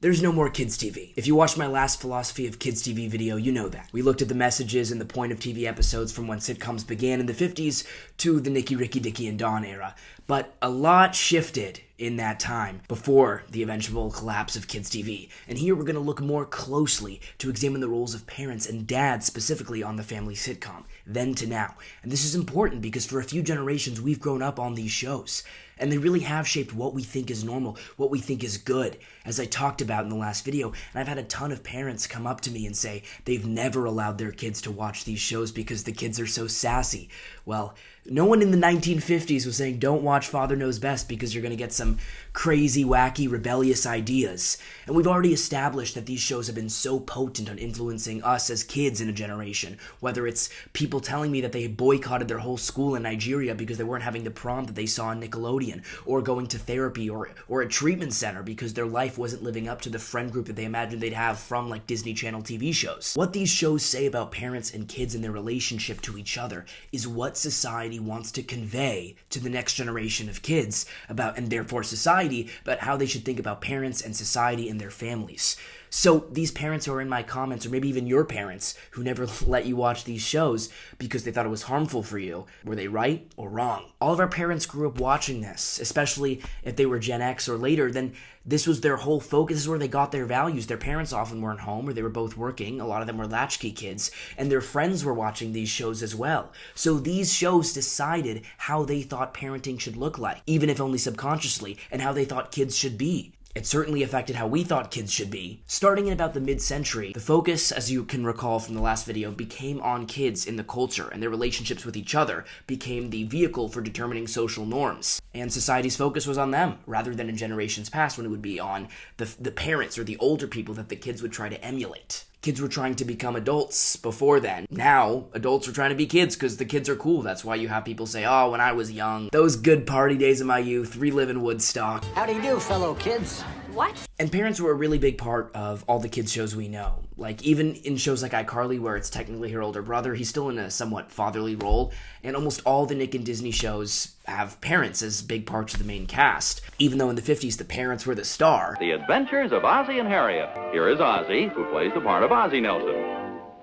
There's no more kids TV. If you watched my last philosophy of kids TV video, you know that. We looked at the messages and the point of TV episodes from when sitcoms began in the 50s to the Nicky, Ricky, Dicky, and Dawn era. But a lot shifted in that time before the eventual collapse of kids TV. And here we're going to look more closely to examine the roles of parents and dads specifically on the family sitcom, then to now. And this is important because for a few generations we've grown up on these shows. And they really have shaped what we think is normal, what we think is good, as I talked about in the last video. And I've had a ton of parents come up to me and say they've never allowed their kids to watch these shows because the kids are so sassy. Well, no one in the 1950s was saying don't watch Father Knows Best because you're going to get some crazy, wacky, rebellious ideas. And we've already established that these shows have been so potent on influencing us as kids in a generation. Whether it's people telling me that they boycotted their whole school in Nigeria because they weren't having the prom that they saw on Nickelodeon, or going to therapy or a treatment center because their life wasn't living up to the friend group that they imagined they'd have from like Disney Channel TV shows. What these shows say about parents and kids and their relationship to each other is what society wants to convey to the next generation of kids about, and therefore society, about how they should think about parents and society and their families. So these parents who are in my comments, or maybe even your parents who never let you watch these shows because they thought it was harmful for you, were they right or wrong? All of our parents grew up watching this, especially if they were Gen X or later, then this was their whole focus. This is where they got their values. Their parents often weren't home or they were both working. A lot of them were latchkey kids, and their friends were watching these shows as well. So these shows decided how they thought parenting should look like, even if only subconsciously, and how they thought kids should be. It certainly affected how we thought kids should be. Starting in about the mid-century, the focus, as you can recall from the last video, became on kids in the culture, and their relationships with each other became the vehicle for determining social norms. And society's focus was on them, rather than in generations past when it would be on the parents or the older people that the kids would try to emulate. Kids were trying to become adults before then. Now, adults are trying to be kids because the kids are cool. That's why you have people say, oh, when I was young, those good party days of my youth, relive in Woodstock. How do you do, fellow kids? What? And parents were a really big part of all the kids' shows we know. Like, even in shows like iCarly, where it's technically her older brother, he's still in a somewhat fatherly role. And almost all the Nick and Disney shows have parents as big parts of the main cast. Even though in the 50s, the parents were the star. The Adventures of Ozzie and Harriet. Here is Ozzie, who plays the part of Ozzie Nelson.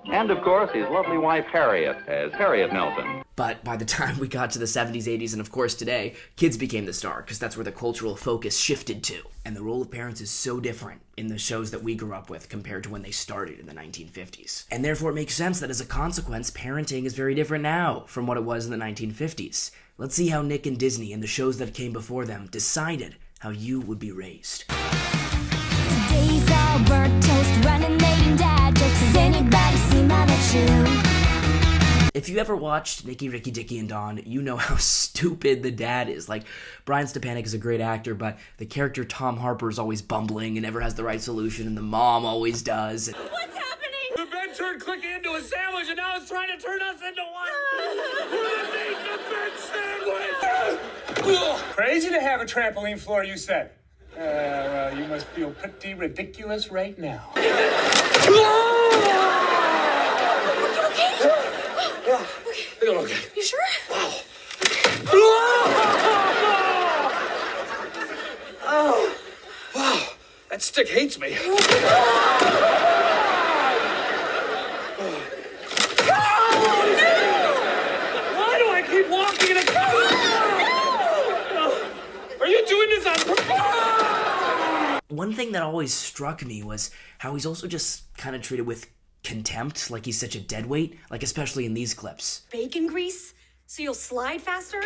And, of course, his lovely wife, Harriet, as Harriet Nelson. But by the time we got to the 70s, 80s, and of course today, kids became the star, because that's where the cultural focus shifted to. And the role of parents is so different in the shows that we grew up with compared to when they started in the 1950s. And therefore it makes sense that as a consequence, parenting is very different now from what it was in the 1950s. Let's see how Nick and Disney and the shows that came before them decided how you would be raised. Today's all burnt toast, running late and dad jokes. Has anybody seen my left shoe? If you ever watched Nicky, Ricky, Dicky, and Dawn, you know how stupid the dad is. Like, Brian Stepanek is a great actor, but the character Tom Harper is always bumbling and never has the right solution, and the mom always does. What's happening? The bed turned clicking into a sandwich, and now it's trying to turn us into one. We're making a bed sandwich. Crazy to have a trampoline floor, you said. Well, you must feel pretty ridiculous right now. Yeah. Okay. You sure? Wow. Oh. Wow. That stick hates me. Why do I keep walking in a car? Are you doing this on purpose? One thing that always struck me was how he's also just kind of treated with contempt, like he's such a deadweight, like especially in these clips. Bacon grease? So you'll slide faster?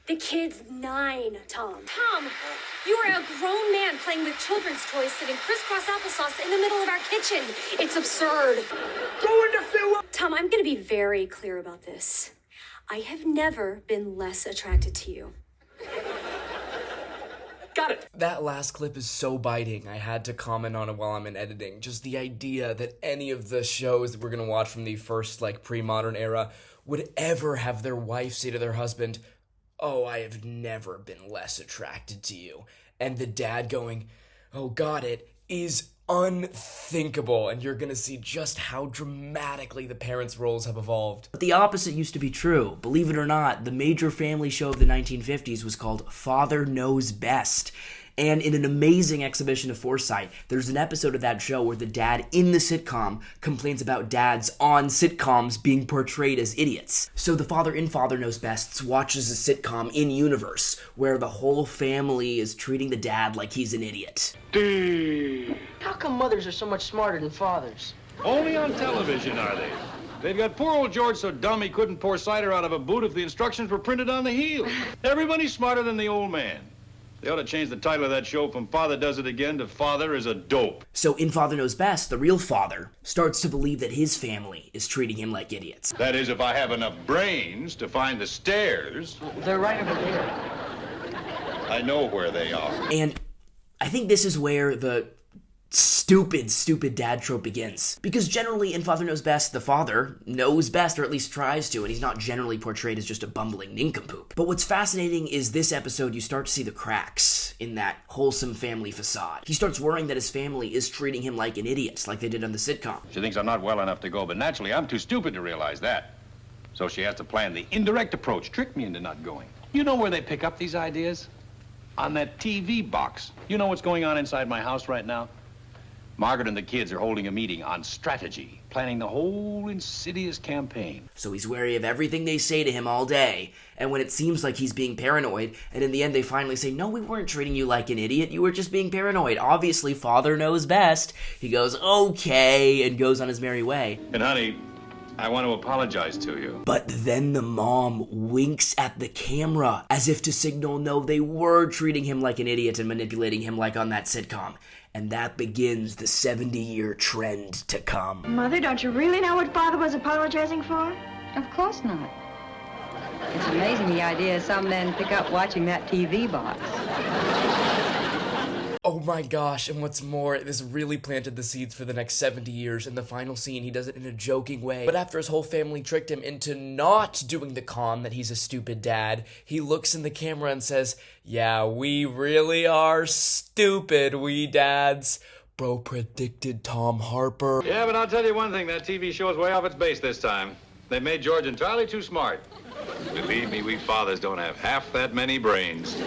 The kid's 9, Tom. Tom, you are a grown man playing with children's toys, sitting crisscross applesauce in the middle of our kitchen. It's absurd. Go into Phil. Tom, I'm going to be very clear about this. I have never been less attracted to you. Got it. That last clip is so biting, I had to comment on it while I'm in editing. Just the idea that any of the shows that we're gonna watch from the first, like, pre-modern era would ever have their wife say to their husband, oh, I have never been less attracted to you. And the dad going, oh, got it, is unthinkable, and you're gonna see just how dramatically the parents' roles have evolved. But the opposite used to be true. Believe it or not, the major family show of the 1950s was called Father Knows Best. And in an amazing exhibition of foresight, there's an episode of that show where the dad in the sitcom complains about dads on sitcoms being portrayed as idiots. So the father in Father Knows Best watches a sitcom in universe where the whole family is treating the dad like he's an idiot. How come mothers are so much smarter than fathers? Only on television are they? They've got poor old George so dumb he couldn't pour cider out of a boot if the instructions were printed on the heel. Everybody's smarter than the old man. They ought to change the title of that show from Father Does It Again to Father is a Dope. So in Father Knows Best, the real father starts to believe that his family is treating him like idiots. That is, if I have enough brains to find the stairs. They're right over there. I know where they are. And I think this is where the stupid dad trope begins. Because generally in Father Knows Best, the father knows best, or at least tries to, and he's not generally portrayed as just a bumbling nincompoop. But what's fascinating is this episode, you start to see the cracks in that wholesome family facade. He starts worrying that his family is treating him like an idiot, like they did on the sitcom. She thinks I'm not well enough to go, but naturally I'm too stupid to realize that. So she has to plan the indirect approach, trick me into not going. You know where they pick up these ideas? On that TV box. You know what's going on inside my house right now? Margaret and the kids are holding a meeting on strategy, planning the whole insidious campaign. So he's wary of everything they say to him all day, and when it seems like he's being paranoid, and in the end they finally say, no, we weren't treating you like an idiot, you were just being paranoid. Obviously, Father knows best. He goes, okay, and goes on his merry way. And honey, I want to apologize to you. But then the mom winks at the camera, as if to signal, no, they were treating him like an idiot and manipulating him like on that sitcom. And that begins the 70-year trend to come. Mother, don't you really know what Father was apologizing for? Of course not. It's amazing the idea some men pick up watching that TV box. Oh my gosh, and what's more, this really planted the seeds for the next 70 years. In the final scene, he does it in a joking way. But after his whole family tricked him into not doing the con that he's a stupid dad, he looks in the camera and says, yeah, we really are stupid, we dads. Bro predicted Tom Harper. Yeah, but I'll tell you one thing, that TV show is way off its base this time. They made George entirely too smart. Believe me, we fathers don't have half that many brains.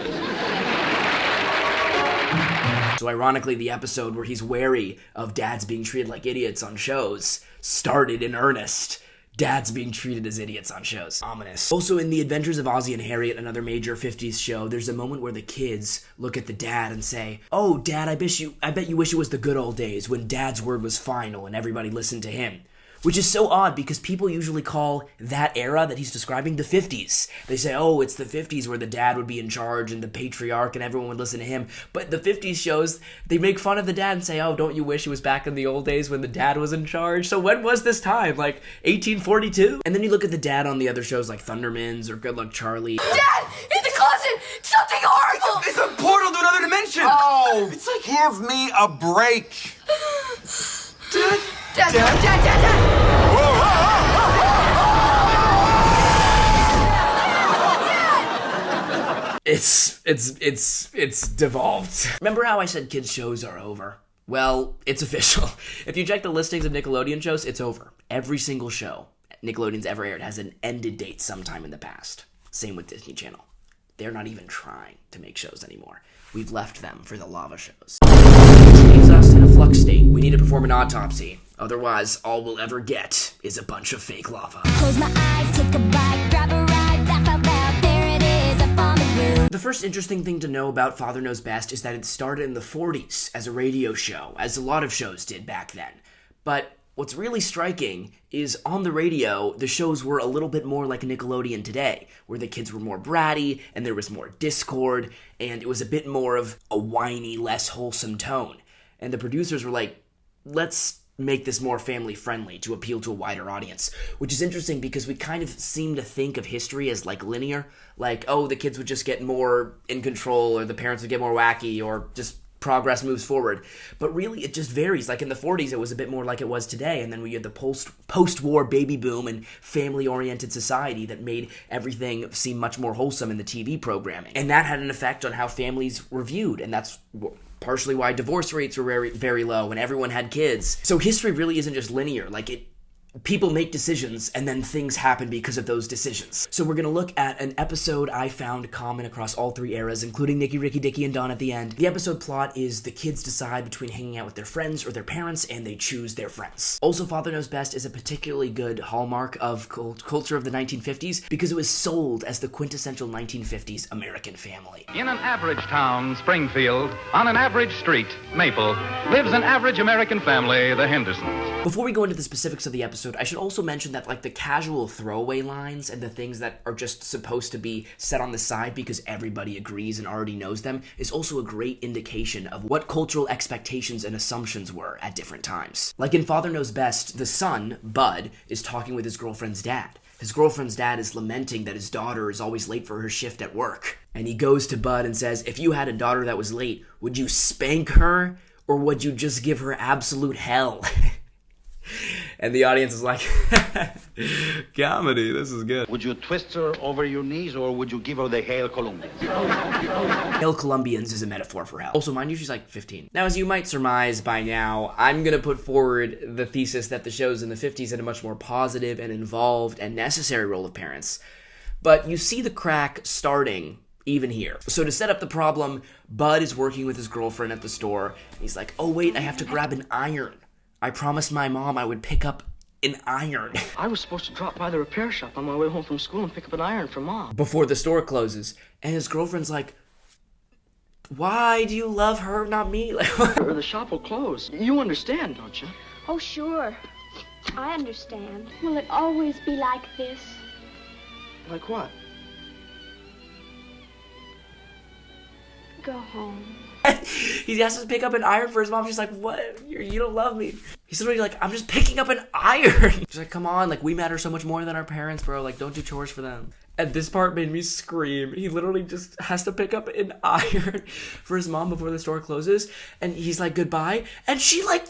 So ironically, the episode where he's wary of dads being treated like idiots on shows started in earnest. Dads being treated as idiots on shows. Ominous. Also, in the Adventures of Ozzie and Harriet, another major 50s show, there's a moment where the kids look at the dad and say, oh, Dad, I bet you wish it was the good old days when Dad's word was final and everybody listened to him. Which is so odd because people usually call that era that he's describing the 50s. They say, oh, it's the 50s where the dad would be in charge and the patriarch and everyone would listen to him. But the 50s shows, they make fun of the dad and say, oh, don't you wish it was back in the old days when the dad was in charge? So when was this time? Like 1842? And then you look at the dad on the other shows like Thundermans or Good Luck Charlie. Dad! In the closet! Something horrible! It's a portal to another dimension! Oh, it's like, give me a break. Dad? Dad! It's devolved. Remember how I said kids shows are over? Well, it's official. If you check the listings of Nickelodeon shows, it's over. Every single show Nickelodeon's ever aired has an ended date sometime in the past. Same with Disney Channel. They're not even trying to make shows anymore. We've left them for the lava shows. Which leaves us in a flux state. We need to perform an autopsy. Otherwise, all we'll ever get is a bunch of fake lava. Close my eyes, take a bite, grab a ride, laugh out loud, there it is, up on the roof. The first interesting thing to know about Father Knows Best is that it started in the 40s as a radio show, as a lot of shows did back then. But what's really striking is on the radio, the shows were a little bit more like Nickelodeon today, where the kids were more bratty, and there was more discord, and it was a bit more of a whiny, less wholesome tone. And the producers were like, let's make this more family-friendly to appeal to a wider audience, which is interesting because we kind of seem to think of history as like linear, like, oh, the kids would just get more in control, or the parents would get more wacky, or just progress moves forward. But really, it just varies. Like in the 40s, it was a bit more like it was today, and then we had the post-war baby boom and family-oriented society that made everything seem much more wholesome in the TV programming. And that had an effect on how families were viewed, and that's partially why divorce rates were very, very low and everyone had kids. So history really isn't just linear. Like, people make decisions and then things happen because of those decisions. So we're gonna look at an episode I found common across all three eras, including Nicky, Ricky, Dicky, and Don at the end. The episode plot is the kids decide between hanging out with their friends or their parents, and they choose their friends. Also, Father Knows Best is a particularly good hallmark of culture of the 1950s because it was sold as the quintessential 1950s American family. In an average town, Springfield, on an average street, Maple, lives an average American family, the Hendersons. Before we go into the specifics of the episode, I should also mention that like the casual throwaway lines and the things that are just supposed to be set on the side because everybody agrees and already knows them is also a great indication of what cultural expectations and assumptions were at different times. Like in Father Knows Best, the son, Bud, is talking with his girlfriend's dad. His girlfriend's dad is lamenting that his daughter is always late for her shift at work. And he goes to Bud and says, if you had a daughter that was late, would you spank her or would you just give her absolute hell? And the audience is like, comedy, this is good. Would you twist her over your knees or would you give her the Hail Colombians? Hail Colombians is a metaphor for hell. Also, mind you, she's like 15. Now, as you might surmise by now, I'm going to put forward the thesis that the shows in the 50s had a much more positive and involved and necessary role of parents. But you see the crack starting even here. So to set up the problem, Bud is working with his girlfriend at the store. He's like, oh wait, I have to grab an iron. I promised my mom I would pick up an iron. I was supposed to drop by the repair shop on my way home from school and pick up an iron for Mom. Before the store closes. And his girlfriend's like, why do you love her, not me? Or the shop will close. You understand, don't you? Oh, sure. I understand. Will it always be like this? Like what? Go home. He has to pick up an iron for his mom. She's like, what? You don't love me. He's literally like, I'm just picking up an iron. She's like, come on, like, we matter so much more than our parents, bro. Like, don't do chores for them. And this part made me scream. He literally just has to pick up an iron for his mom before the store closes. And he's like, goodbye. And she like,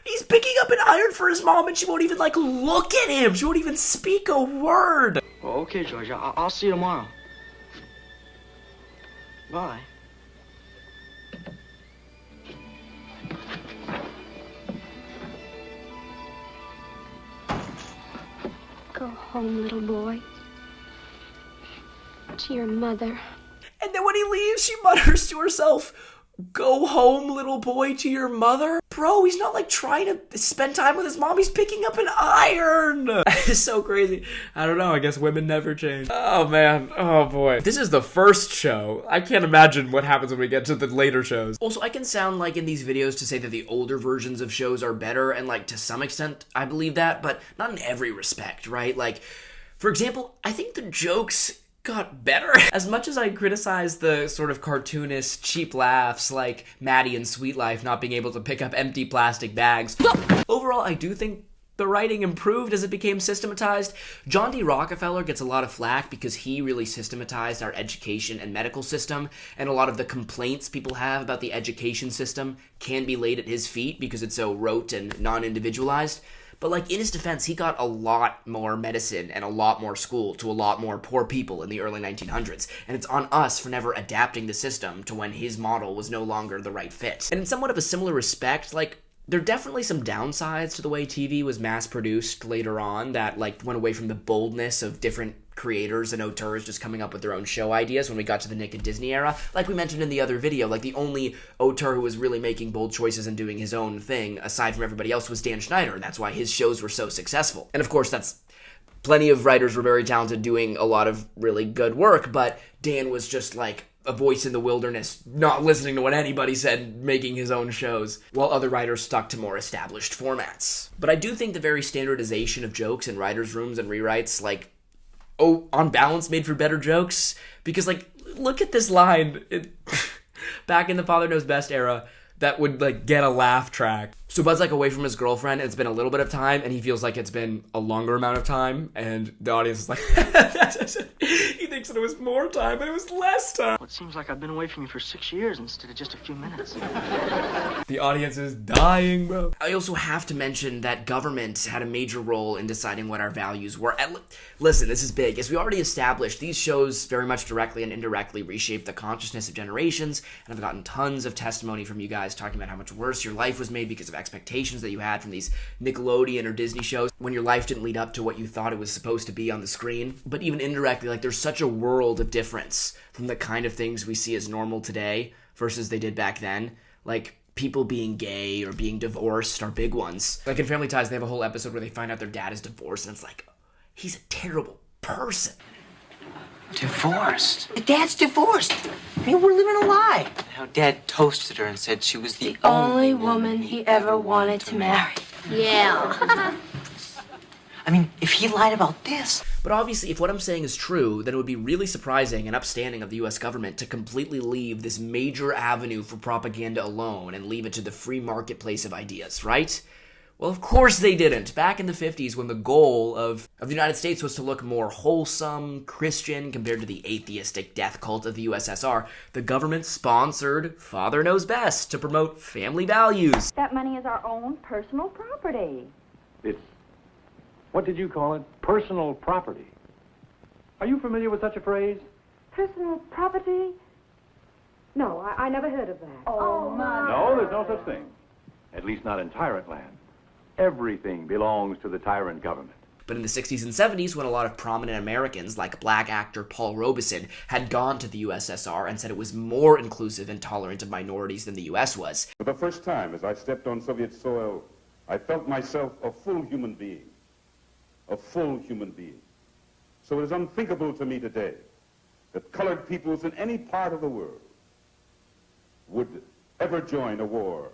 he's picking up an iron for his mom and she won't even like look at him. She won't even speak a word. Well, okay, George. I'll see you tomorrow. Bye. Go home, little boy. To your mother. And then when he leaves, she mutters to herself, go home, little boy, to your mother? Bro, he's not like trying to spend time with his mom. He's picking up an iron. It's so crazy. I don't know. I guess women never change. Oh, man. Oh, boy. This is the first show. I can't imagine what happens when we get to the later shows. Also, I can sound like in these videos to say that the older versions of shows are better, and like to some extent, I believe that, but not in every respect, right? Like, for example, I think the jokes got better. As much as I criticize the sort of cartoonist, cheap laughs like Maddie and Sweet Life not being able to pick up empty plastic bags, overall I do think the writing improved as it became systematized. John D. Rockefeller gets a lot of flack because he really systematized our education and medical system, and a lot of the complaints people have about the education system can be laid at his feet because it's so rote and non-individualized. But like in his defense, he got a lot more medicine and a lot more school to a lot more poor people in the early 1900s. And it's on us for never adapting the system to when his model was no longer the right fit. And in somewhat of a similar respect, like, there are definitely some downsides to the way TV was mass-produced later on that, like, went away from the boldness of different creators and auteurs just coming up with their own show ideas when we got to the Nick and Disney era. Like we mentioned in the other video, like, the only auteur who was really making bold choices and doing his own thing, aside from everybody else, was Dan Schneider, and that's why his shows were so successful. And of course, that's plenty of writers were very talented doing a lot of really good work, but Dan was just, like, a voice in the wilderness, not listening to what anybody said, making his own shows, while other writers stuck to more established formats. But I do think the very standardization of jokes in writers' rooms and rewrites, like, on balance, made for better jokes, because, like, look at this line, back in the Father Knows Best era, that would, like, get a laugh track. So Bud's, like, away from his girlfriend, and it's been a little bit of time, and he feels like it's been a longer amount of time, and the audience is like, he thinks that it was more time, but it was less time. Well, it seems like I've been away from you for 6 years instead of just a few minutes. The audience is dying, bro. I also have to mention that government had a major role in deciding what our values were. And listen, this is big. As we already established, these shows very much directly and indirectly reshaped the consciousness of generations, and I've gotten tons of testimony from you guys Ties, talking about how much worse your life was made because of expectations that you had from these Nickelodeon or Disney shows when your life didn't lead up to what you thought it was supposed to be on the screen. But even indirectly, like, there's such a world of difference from the kind of things we see as normal today versus they did back then. Like, people being gay or being divorced are big ones. Like in Family Ties, they have a whole episode where they find out their dad is divorced, and it's like, he's a terrible person. Divorced? Dad's divorced. I mean, we're living a lie. How Dad toasted her and said she was the Only woman he ever wanted to marry. Yeah. I mean, if he lied about this. But obviously, if what I'm saying is true, then it would be really surprising and upstanding of the US government to completely leave this major avenue for propaganda alone and leave it to the free marketplace of ideas, right? Well, of course they didn't. Back in the 50s, when the goal of the United States was to look more wholesome, Christian, compared to the atheistic death cult of the USSR, the government sponsored Father Knows Best to promote family values. That money is our own personal property. It's, what did you call it? Personal property. Are you familiar with such a phrase? Personal property? No, I never heard of that. Oh, my. No, there's no such thing. At least not in tyrant land. Everything belongs to the tyrant government. But in the 60s and 70s, when a lot of prominent Americans, like black actor Paul Robeson, had gone to the USSR and said it was more inclusive and tolerant of minorities than the US was. For the first time, as I stepped on Soviet soil, I felt myself a full human being. A full human being. So it is unthinkable to me today that colored peoples in any part of the world would ever join a war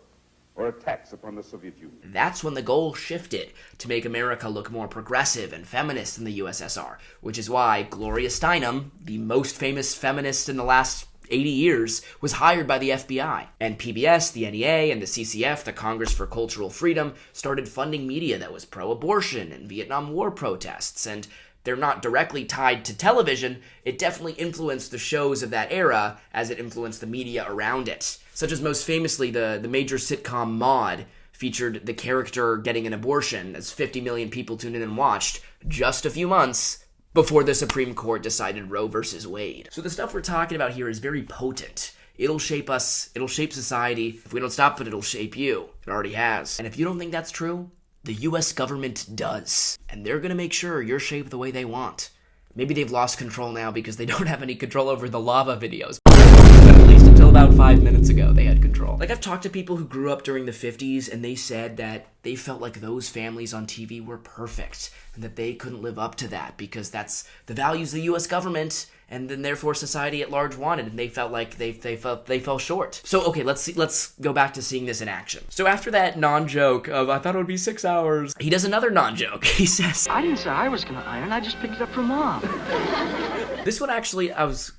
or attacks upon the Soviet Union. That's when the goal shifted to make America look more progressive and feminist than the USSR, which is why Gloria Steinem, the most famous feminist in the last 80 years, was hired by the FBI. And PBS, the NEA, and the CCF, the Congress for Cultural Freedom, started funding media that was pro-abortion and Vietnam War protests. And they're not directly tied to television, it definitely influenced the shows of that era as it influenced the media around it. Such as most famously, the major sitcom Maude featured the character getting an abortion, as 50 million people tuned in and watched, just a few months before the Supreme Court decided Roe versus Wade. So the stuff we're talking about here is very potent. It'll shape us, it'll shape society. If we don't stop it, it'll shape you. It already has. And if you don't think that's true, the US government does. And they're gonna make sure you're shaped the way they want. Maybe they've lost control now because they don't have any control over the lava videos. But at least until about 5 minutes ago, they had control. Like, I've talked to people who grew up during the 50s, and they said that they felt like those families on TV were perfect, and that they couldn't live up to that because that's the values the US government and then therefore society at large wanted, and they felt like they fell short. So okay, let's go back to seeing this in action. So after that non-joke of I thought it would be 6 hours, he does another non-joke. He says, I didn't say I was gonna iron, I just picked it up from Mom. This one actually I was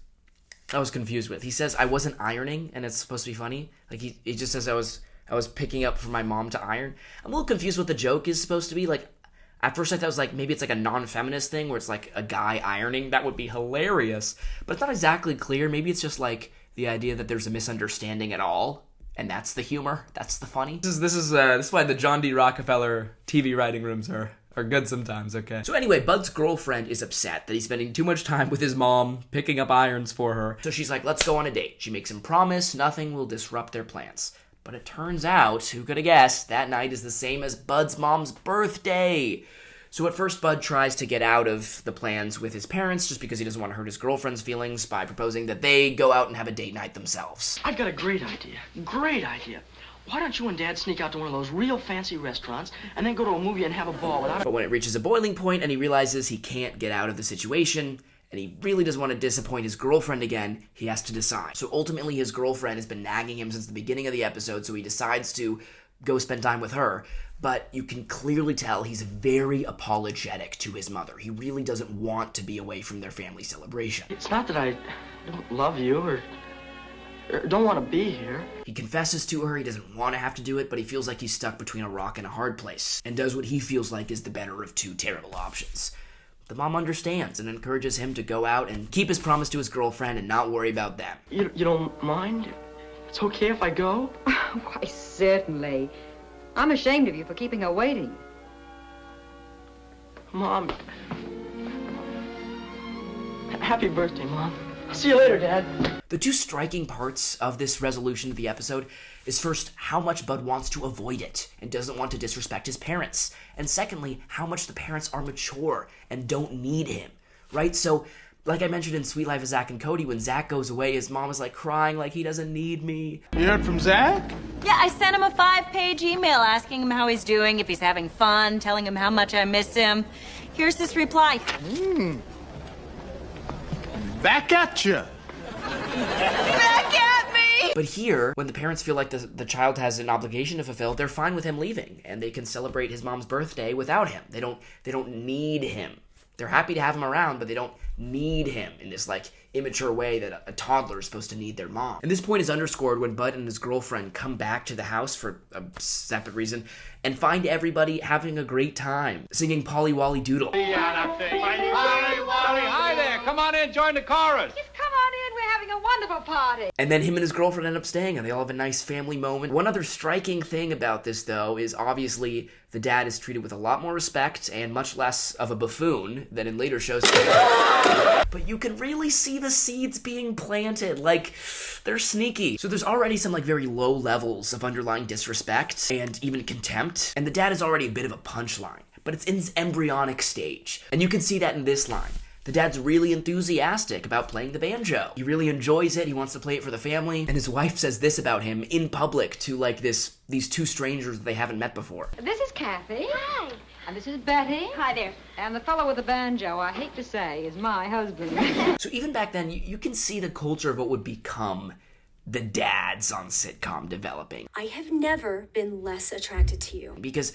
confused with. He says I wasn't ironing, and it's supposed to be funny. Like he just says I was picking up for my mom to iron. I'm a little confused what the joke is supposed to be. Like, at first I thought it was like, maybe it's like a non-feminist thing where it's like a guy ironing. That would be hilarious. But it's not exactly clear. Maybe it's just like the idea that there's a misunderstanding at all. And that's the humor. That's the funny. This is why the John D. Rockefeller TV writing rooms are good sometimes, okay? So anyway, Bud's girlfriend is upset that he's spending too much time with his mom, picking up irons for her. So she's like, let's go on a date. She makes him promise nothing will disrupt their plans. But it turns out, who could have guessed, that night is the same as Bud's mom's birthday. So at first, Bud tries to get out of the plans with his parents just because he doesn't want to hurt his girlfriend's feelings by proposing that they go out and have a date night themselves. I've got a great idea. Great idea. Why don't you and Dad sneak out to one of those real fancy restaurants and then go to a movie and have a ball without... But when it reaches a boiling point and he realizes he can't get out of the situation, and he really doesn't want to disappoint his girlfriend again, he has to decide. So ultimately his girlfriend has been nagging him since the beginning of the episode, so he decides to go spend time with her. But you can clearly tell he's very apologetic to his mother. He really doesn't want to be away from their family celebration. It's not that I don't love you or don't want to be here. He confesses to her he doesn't want to have to do it, but he feels like he's stuck between a rock and a hard place, and does what he feels like is the better of two terrible options. The mom understands and encourages him to go out and keep his promise to his girlfriend and not worry about them. You don't mind? It's okay if I go? Why, certainly. I'm ashamed of you for keeping her waiting. Mom. Happy birthday, Mom. See you later, Dad. The two striking parts of this resolution of the episode is first, how much Bud wants to avoid it and doesn't want to disrespect his parents. And secondly, how much the parents are mature and don't need him, right? So, like I mentioned in Sweet Life of Zach and Cody, when Zach goes away, his mom is like crying like he doesn't need me. You heard from Zach? Yeah, I sent him a 5-page email asking him how he's doing, if he's having fun, telling him how much I miss him. Here's his reply. Back at you. Back at me! But here, when the parents feel like the child has an obligation to fulfill, they're fine with him leaving, and they can celebrate his mom's birthday without him. They don't need him. They're happy to have him around, but they don't need him in this, like, immature way that a toddler is supposed to need their mom. And this point is underscored when Bud and his girlfriend come back to the house for a separate reason and find everybody having a great time, singing Polly Wolly Doodle. Hi there. Come on in, join the chorus. Just come on in. We're having a wonderful party. And then him and his girlfriend end up staying, and they all have a nice family moment. One other striking thing about this, though, is obviously the dad is treated with a lot more respect and much less of a buffoon than in later shows. But you can really see the seeds being planted. Like, they're sneaky. So there's already some, like, very low levels of underlying disrespect and even contempt. And the dad is already a bit of a punchline, but it's in its embryonic stage. And you can see that in this line. The dad's really enthusiastic about playing the banjo. He really enjoys it. He wants to play it for the family. And his wife says this about him in public to, like, these two strangers that they haven't met before. This is Kathy. Hi. And this is Betty. Hi there. And the fellow with the banjo, I hate to say, is my husband. So even back then, you can see the culture of what would become the dads on sitcom developing. I have never been less attracted to you. Because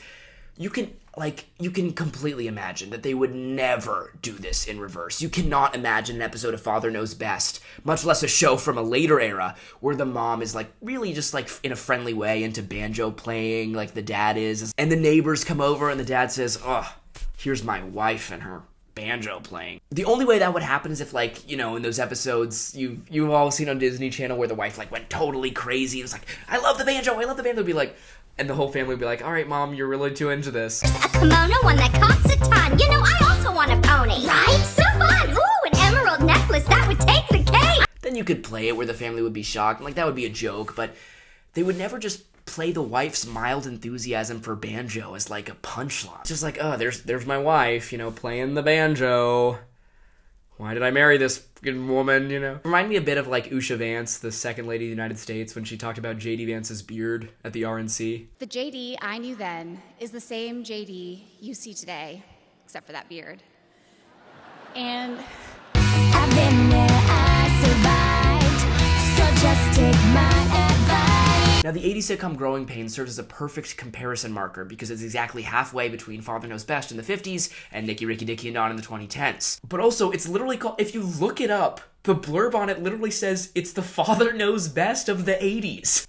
you can completely imagine that they would never do this in reverse. You cannot imagine an episode of Father Knows Best, much less a show from a later era, where the mom is, like, really just, like, in a friendly way into banjo playing, like the dad is. And the neighbors come over and the dad says, "Oh, here's my wife and her banjo playing." The only way that would happen is if, like, you know, in those episodes you've all seen on Disney Channel where the wife, like, went totally crazy. It was like, I love the banjo. It'd be like, and the whole family would be like, all right, Mom, you're really too into this. A kimono, one that costs a ton. You know, I also want a pony. Right? So fun. Ooh, an emerald necklace. That would take the cake. Then you could play it where the family would be shocked. Like, that would be a joke, but they would never just play the wife's mild enthusiasm for banjo as, like, a punchline. It's just like, oh, there's my wife, you know, playing the banjo. Why did I marry this fucking woman, you know? Remind me a bit of, like, Usha Vance, the second lady of the United States, when she talked about J.D. Vance's beard at the RNC. The J.D. I knew then is the same J.D. you see today, except for that beard. And I've been there, I survived. So just take my advice. Now, the 80s sitcom Growing Pains serves as a perfect comparison marker because it's exactly halfway between Father Knows Best in the 50s and Nicky, Ricky, Dicky, and Don in the 2010s. But also, it's literally called, if you look it up, the blurb on it literally says it's the Father Knows Best of the 80s.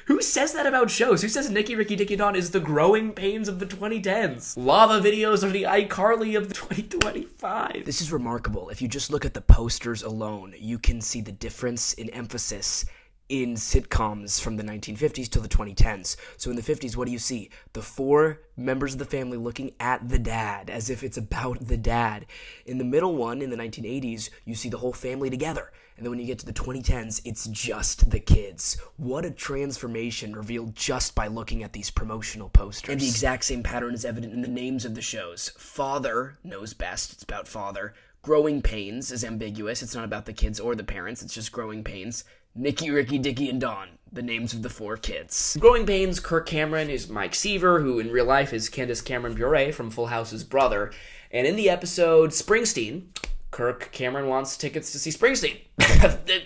Who says that about shows? Who says Nicky, Ricky, Dicky, Don is the Growing Pains of the 2010s? Lava videos are the iCarly of the 2025. This is remarkable. If you just look at the posters alone, you can see the difference in emphasis in sitcoms from the 1950s to the 2010s. So in the 50s, what do you see? The four members of the family looking at the dad, as if it's about the dad. In the middle one, in the 1980s, you see the whole family together. And then when you get to the 2010s, it's just the kids. What a transformation revealed just by looking at these promotional posters. And the exact same pattern is evident in the names of the shows. Father Knows Best, it's about father. Growing Pains is ambiguous, it's not about the kids or the parents, it's just Growing Pains. Nicky, Ricky, Dicky, and Don, the names of the four kids. Growing Pains, Kirk Cameron is Mike Seaver, who in real life is Candace Cameron Bure from Full House's brother. And in the episode Springsteen, Kirk Cameron wants tickets to see Springsteen.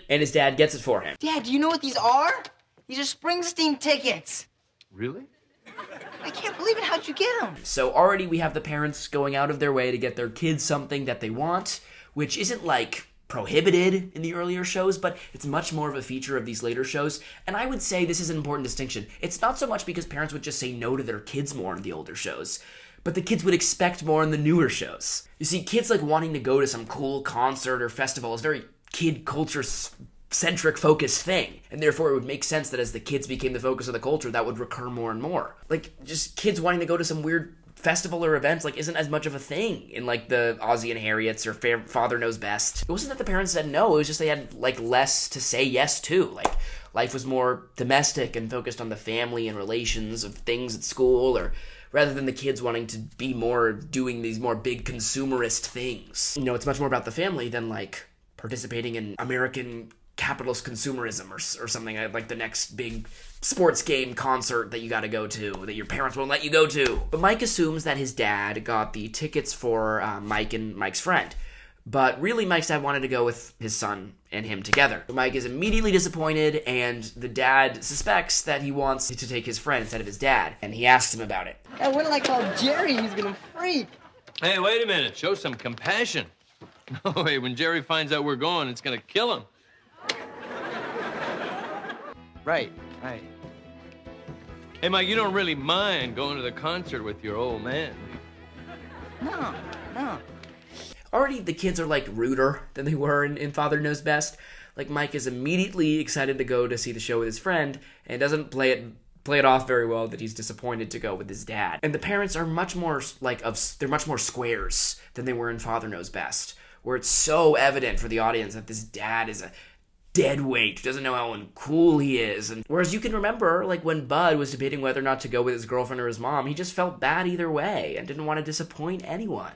And his dad gets it for him. Dad, do you know what these are? These are Springsteen tickets. Really? I can't believe it. How'd you get them? So already we have the parents going out of their way to get their kids something that they want, which isn't, like, prohibited in the earlier shows, but it's much more of a feature of these later shows. And I would say this is an important distinction. It's not so much because parents would just say no to their kids more in the older shows, but the kids would expect more in the newer shows. You see, kids, like, wanting to go to some cool concert or festival is very kid culture centric focused thing, and therefore it would make sense that as the kids became the focus of the culture, that would recur more and more. Like, just kids wanting to go to some weird festival or events, like, isn't as much of a thing in, like, the Ozzie and Harriet's or Father Knows Best. It wasn't that the parents said no, it was just they had, like, less to say yes to. Like, life was more domestic and focused on the family and relations of things at school, or rather than the kids wanting to be more doing these more big consumerist things. You know, it's much more about the family than, like, participating in American capitalist consumerism or something, like the next big sports game concert that you gotta go to, that your parents won't let you go to. But Mike assumes that his dad got the tickets for Mike and Mike's friend. But really, Mike's dad wanted to go with his son and him together. So Mike is immediately disappointed, and the dad suspects that he wants to take his friend instead of his dad. And he asks him about it. Hey, what did I call Jerry? He's gonna freak. Hey, wait a minute. Show some compassion. No way, when Jerry finds out we're going, it's gonna kill him. Right. Hey, Mike, you don't really mind going to the concert with your old man. No. Already the kids are, like, ruder than they were in Father Knows Best. Like, Mike is immediately excited to go to see the show with his friend and doesn't play it off very well that he's disappointed to go with his dad. And the parents are much more, like, they're much more squares than they were in Father Knows Best, where it's so evident for the audience that this dad is a dead weight, doesn't know how uncool he is. And whereas you can remember, like, when Bud was debating whether or not to go with his girlfriend or his mom, he just felt bad either way and didn't want to disappoint anyone.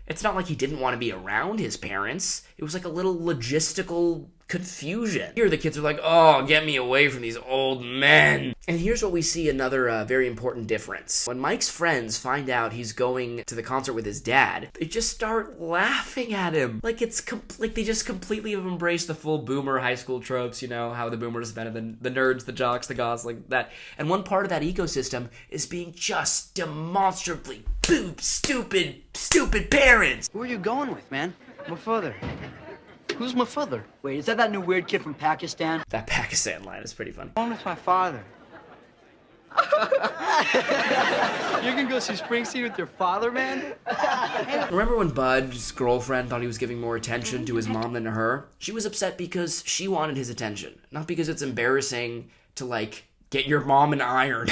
It's not like he didn't want to be around his parents. It was like a little logistical confusion. Here the kids are like, oh, get me away from these old men. And here's what we see another very important difference. When Mike's friends find out he's going to the concert with his dad, they just start laughing at him. Like like they just completely have embraced the full boomer high school tropes, you know, how the boomers are better than the nerds, the jocks, the goths, like that. And one part of that ecosystem is being just demonstrably stupid parents. Who are you going with, man? My father. Who's my father? Wait, is that new weird kid from Pakistan? That Pakistan line is pretty funny. I'm going with my father. You're gonna go see Springsteen with your father, man? Remember when Bud's girlfriend thought he was giving more attention to his mom than to her? She was upset because she wanted his attention, not because it's embarrassing to, like, get your mom an iron.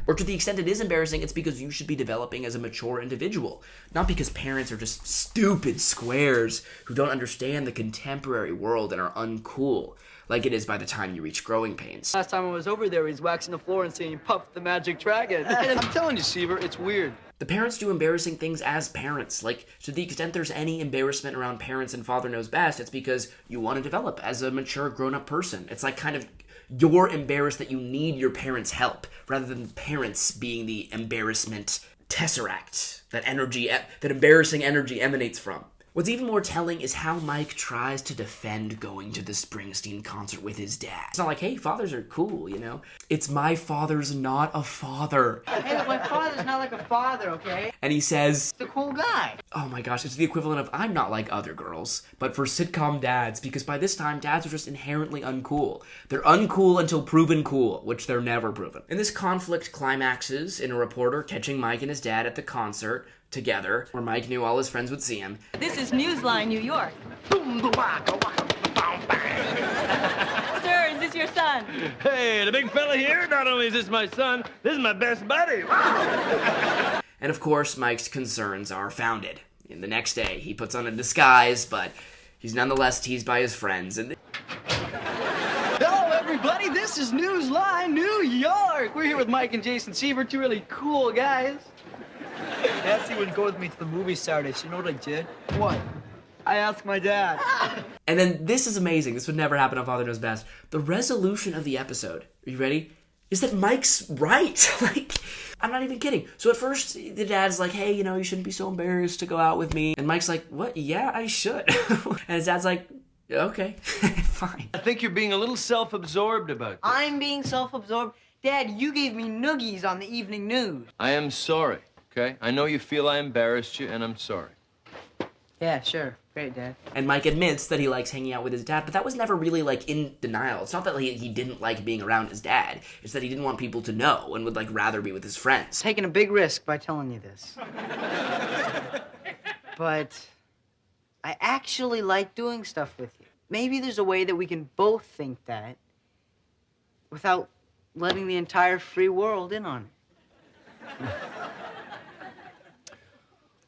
Or to the extent it is embarrassing, it's because you should be developing as a mature individual, not because parents are just stupid squares who don't understand the contemporary world and are uncool, like it is by the time you reach growing pains. Last time I was over there, he's waxing the floor and saying, Puff the Magic Dragon. I'm telling you, Seaver, it's weird. The parents do embarrassing things as parents. Like, to the extent there's any embarrassment around parents and Father Knows Best, it's because you want to develop as a mature, grown-up person. It's like kind of you're embarrassed that you need your parents' help, rather than parents being the embarrassment tesseract that embarrassing energy emanates from. What's even more telling is how Mike tries to defend going to the Springsteen concert with his dad. It's not like, hey, fathers are cool, you know? It's my father's not a father. Hey, my father's not like a father, okay? And he says, he's a cool guy. Oh my gosh, it's the equivalent of I'm not like other girls, but for sitcom dads, because by this time, dads are just inherently uncool. They're uncool until proven cool, which they're never proven. And this conflict climaxes in a reporter catching Mike and his dad at the concert together, where Mike knew all his friends would see him. This is Newsline, New York. Sir, is this your son? Hey, the big fella here, not only is this my son, this is my best buddy. And of course, Mike's concerns are founded. And the next day, he puts on a disguise, but he's nonetheless teased by his friends. And Hello, everybody. This is Newsline, New York. We're here with Mike and Jason Seaver, two really cool guys. Jessie wouldn't go with me to the movie Saturday. So you know what I did? What? I asked my dad. And then this is amazing. This would never happen on Father Knows Best. The resolution of the episode, are you ready? Is that Mike's right. Like, I'm not even kidding. So at first, the dad's like, hey, you know, you shouldn't be so embarrassed to go out with me. And Mike's like, what? Yeah, I should. And his dad's like, okay, fine. I think you're being a little self-absorbed about this. I'm being self-absorbed? Dad, you gave me noogies on the evening news. I am sorry, okay? I know you feel I embarrassed you, and I'm sorry. Yeah, sure. Great, Dad. And Mike admits that he likes hanging out with his dad, but that was never really, like, in denial. It's not that he didn't like being around his dad. It's that he didn't want people to know and would, like, rather be with his friends. Taking a big risk by telling you this. But I actually like doing stuff with you. Maybe there's a way that we can both think that without letting the entire free world in on it.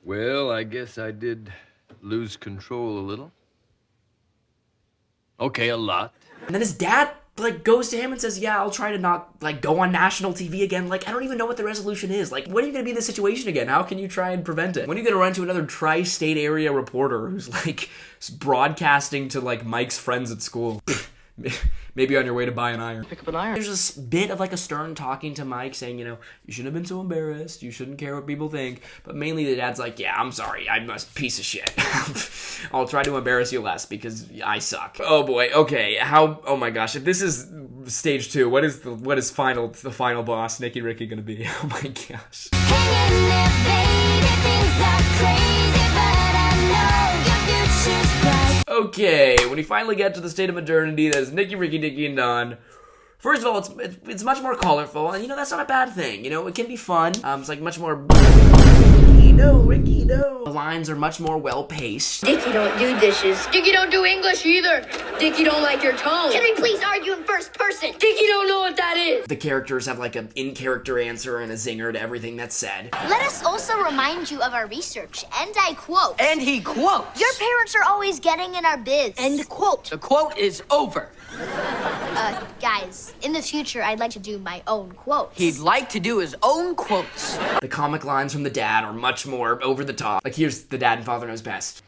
Well, I guess I did lose control a little. Okay, a lot. And then his dad, like, goes to him and says, yeah, I'll try to not, like, go on national TV again. Like, I don't even know what the resolution is. Like, when are you gonna be in this situation again? How can you try and prevent it? When are you gonna run into another tri-state area reporter who's, like, broadcasting to, like, Mike's friends at school? Maybe on your way to buy an iron. Pick up an iron. There's this bit of like a Stern talking to Mike saying, you know, you shouldn't have been so embarrassed. You shouldn't care what people think. But mainly the dad's like, yeah, I'm sorry. I'm a piece of shit. I'll try to embarrass you less because I suck. Oh boy. Okay. Oh my gosh. If this is stage 2, what is the final boss, Nicky Ricky, gonna be? Oh my gosh. Okay, when we finally get to the state of modernity, that is Nicky, Ricky, Dicky, and Don. First of all, it's much more colorful, and you know, that's not a bad thing. You know, it can be fun. It's like much more... Ricky, no, Ricky, no. The lines are much more well-paced. Dicky don't do dishes. Dicky don't do English either. Dicky don't like your tone. Can we please argue in first person? Dicky don't know what that is. The characters have like an in-character answer and a zinger to everything that's said. Let us also remind you of our research, and I quote. And he quotes. Your parents are always getting in our biz. End quote. The quote is over. Guys, in the future, I'd like to do my own quotes. He'd like to do his own quotes. The comic lines from the dad are much more over the top. Like, here's the dad in Father Knows Best.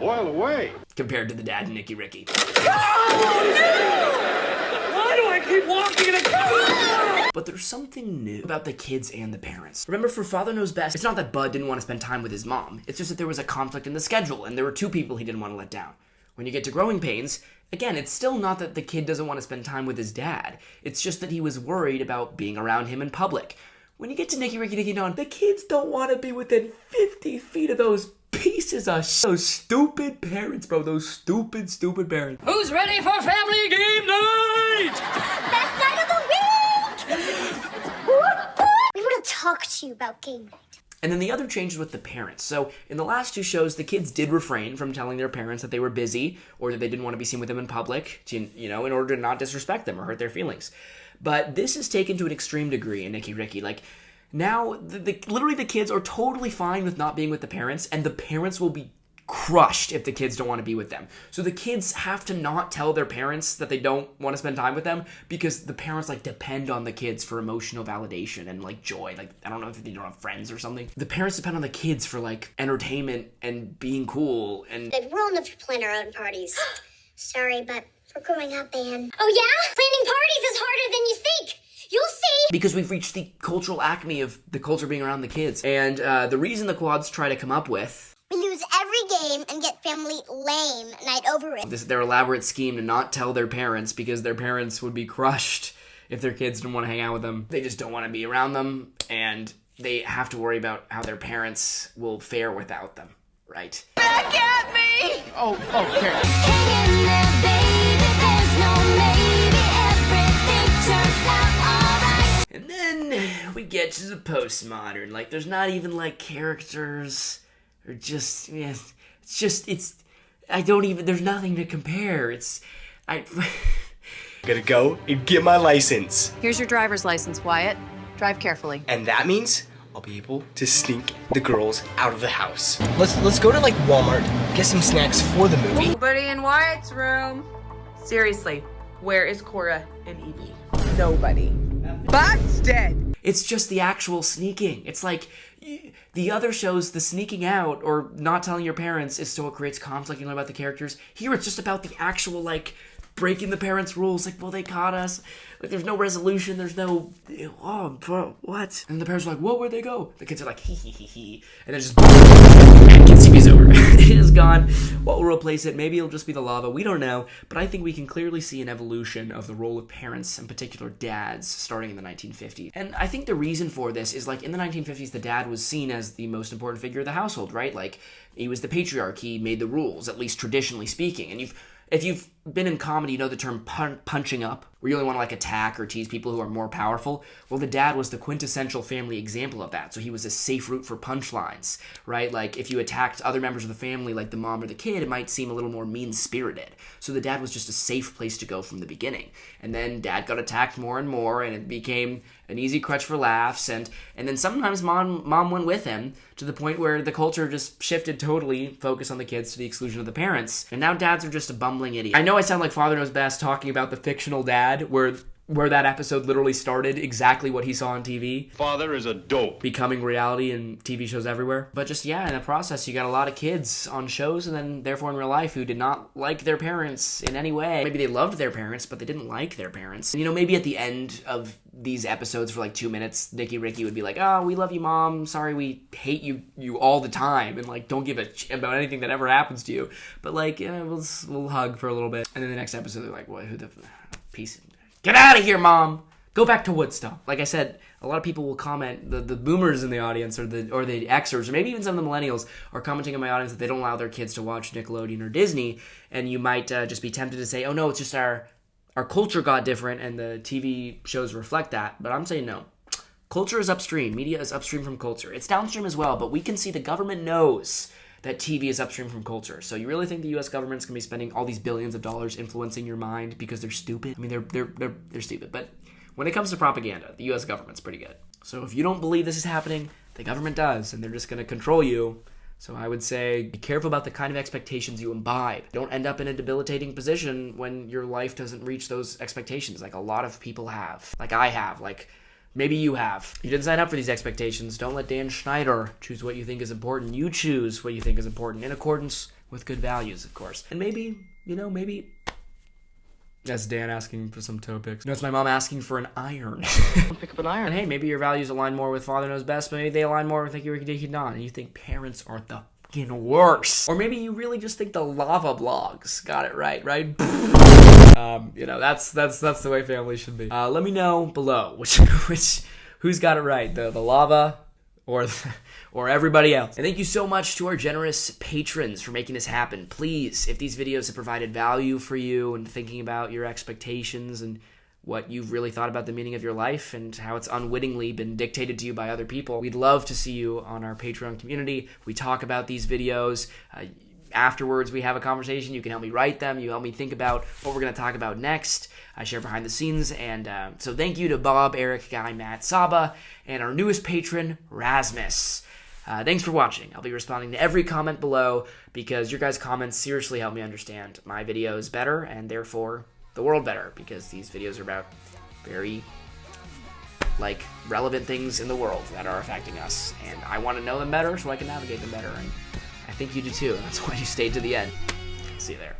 Boil away. Compared to the dad in Nicky Ricky. Oh, no! Why do I keep walking in a car? But there's something new about the kids and the parents. Remember, for Father Knows Best, it's not that Bud didn't want to spend time with his mom. It's just that there was a conflict in the schedule, and there were 2 people he didn't want to let down. When you get to Growing Pains, again, it's still not that the kid doesn't want to spend time with his dad. It's just that he was worried about being around him in public. When you get to Nicky, Ricky, Dicky, Don, the kids don't want to be within 50 feet of those pieces of those stupid parents, bro. Those stupid, stupid parents. Who's ready for family game night? Best night of the week! We want to talk to you about game night. And then the other changes with the parents. So in the last 2 shows, the kids did refrain from telling their parents that they were busy or that they didn't want to be seen with them in public, to, you know, in order to not disrespect them or hurt their feelings. But this is taken to an extreme degree in Nicky Ricky. Like, now, literally the kids are totally fine with not being with the parents, and the parents will be crushed if the kids don't want to be with them. So the kids have to not tell their parents that they don't want to spend time with them because the parents like depend on the kids for emotional validation and like joy. Like, I don't know if they don't have friends or something. The parents depend on the kids for like entertainment and being cool and... We're old enough to plan our own parties. Sorry, but we're growing up, Anne. Oh yeah? Planning parties is harder than you think. You'll see. Because we've reached the cultural acme of the culture being around the kids. And the reason the quads try to come up with... We lose every game and get family lame night over it. This is their elaborate scheme to not tell their parents because their parents would be crushed if their kids didn't want to hang out with them. They just don't want to be around them, and they have to worry about how their parents will fare without them, right? Back at me! Oh, okay. Hang in there, baby, there's no maybe, everything turns out alright. And then we get to the postmodern. Like, there's not even, like, characters... Or just, yeah, there's nothing to compare. Gotta go and get my license. Here's your driver's license, Wyatt. Drive carefully. And that means I'll be able to sneak the girls out of the house. Let's go to like Walmart, get some snacks for the movie. Nobody in Wyatt's room. Seriously, where is Cora and Evie? Nobody. Bot's dead. It's just the actual sneaking. It's like the other shows, the sneaking out or not telling your parents is so it creates conflict. You learn about the characters. Here it's just about the actual like breaking the parents' rules. Like, well, they caught us. Like, there's no resolution. There's no, oh, what? And the parents are like, well, where'd they go? The kids are like, hee. And then just, and Kids TV's over. It is gone. What will replace it? Maybe it'll just be the lava. We don't know. But I think we can clearly see an evolution of the role of parents, in particular dads, starting in the 1950s. And I think the reason for this is, like, in the 1950s, the dad was seen as the most important figure of the household, right? Like, he was the patriarch. He made the rules, at least traditionally speaking. And if you've been in comedy, you know the term punching up, where you only want to like attack or tease people who are more powerful. Well, the dad was the quintessential family example of that. So he was a safe route for punchlines, right? Like if you attacked other members of the family, like the mom or the kid, it might seem a little more mean-spirited. So the dad was just a safe place to go from the beginning. And then dad got attacked more and more, and it became an easy crutch for laughs. And then sometimes mom went with him to the point where the culture just shifted totally, focused on the kids to the exclusion of the parents. And now dads are just a bumbling idiot. I know I sound like Father Knows Best talking about the fictional dad, where that episode literally started exactly what he saw on TV. Father is a dope. Becoming reality in TV shows everywhere. But just, yeah, in the process, you got a lot of kids on shows and then therefore in real life who did not like their parents in any way. Maybe they loved their parents, but they didn't like their parents. And, you know, maybe at the end of these episodes for like 2 minutes, Nicky Ricky would be like, oh, we love you, Mom. Sorry, we hate you all the time. And like, don't give a shit about anything that ever happens to you. But like, yeah, we'll hug for a little bit. And then the next episode, they're like, what, who the piece? Get out of here, Mom! Go back to Woodstock. Like I said, a lot of people will comment, the boomers in the audience or the Xers, or maybe even some of the millennials are commenting in my audience that they don't allow their kids to watch Nickelodeon or Disney, and you might just be tempted to say, oh no, it's just our culture got different and the TV shows reflect that. But I'm saying no. Culture is upstream. Media is upstream from culture. It's downstream as well, but we can see the government knows that TV is upstream from culture. So you really think the U.S. government's going to be spending all these billions of dollars influencing your mind because they're stupid? I mean, they're stupid. But when it comes to propaganda, the U.S. government's pretty good. So if you don't believe this is happening, the government does, and they're just going to control you. So I would say be careful about the kind of expectations you imbibe. Don't end up in a debilitating position when your life doesn't reach those expectations, like a lot of people have. Like I have. Like maybe you have. You didn't sign up for these expectations. Don't let Dan Schneider choose what you think is important. You choose what you think is important in accordance with good values, of course. And maybe, that's Dan asking for some toe picks. No, it's my mom asking for an iron. Pick up an iron. And hey, maybe your values align more with Father Knows Best, but maybe they align more with Nicky Ricky Dicky Don, and you think parents are the fucking worst. Or maybe you really just think the lava blogs got it right? That's the way families should be. Let me know below who's got it right, the lava or everybody else. And thank you so much to our generous patrons for making this happen. Please, if these videos have provided value for you and thinking about your expectations and what you've really thought about the meaning of your life and how it's unwittingly been dictated to you by other people, we'd love to see you on our Patreon community. We talk about these videos. Afterwards, we have a conversation. You can help me write them. You help me think about what we're going to talk about next. I share behind the scenes. And so thank you to Bob, Eric, Guy, Matt, Saba, and our newest patron, Rasmus. Thanks for watching. I'll be responding to every comment below because your guys' comments seriously help me understand my videos better and therefore the world better, because these videos are about very relevant things in the world that are affecting us. And I want to know them better so I can navigate them better. And I think you do too. That's why you stayed to the end. See you there.